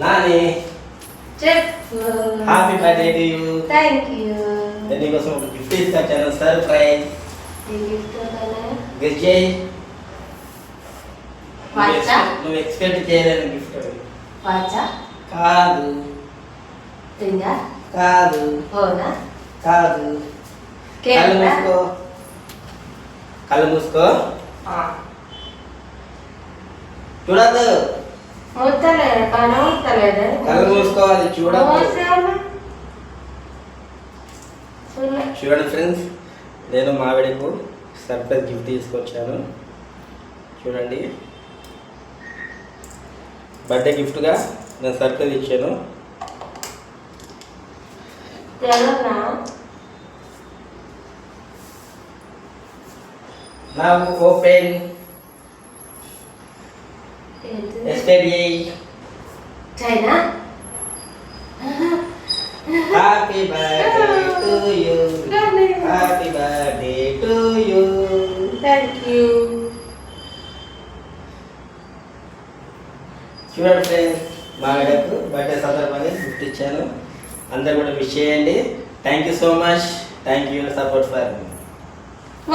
నాని చెప్పు. Happy birthday to you. Thank you. నీకోసం ఒక గిఫ్ట్ తీసుకొచ్చాను, సర్ప్రైజ్. ఈ గిఫ్ట్ వదలే. గెస్ చేయి. వాచా? నువ్వు ఎక్స్పెక్ట్ చేయలేని గిఫ్ట్. వాచా? కాదు. రింగా? కాదు. ఫోనా? కాదు. కళ్ళు మూసుకో. కళ్ళు మూసుకో. చూడద్దు. మూతలేదు, కనవస్తలేదు. కళ్ళు మూసుకోవాలి, చూడద్దు. మూసేవా? చూడండి ఫ్రెండ్స్, నేను మావిడకు సర్ప్రైజ్ గిఫ్ట్ తీసుకొచ్చాను. చూడండి, బర్త్డే గిఫ్ట్గా నేను సర్ప్రైజ్ ఇచ్చాను. తెలవనా? Now open. ఏంటిది? Yesterday. China? Happy birthday to you. Happy birthday to you. Thank you. చూడండి ఫ్రెండ్స్, మావిడకు బర్త్డే సందర్భంగా గిఫ్ట్ ఇచ్చాను. అందరు కూడా విష్ చేయండి. Thank you so much. Thank you support for me.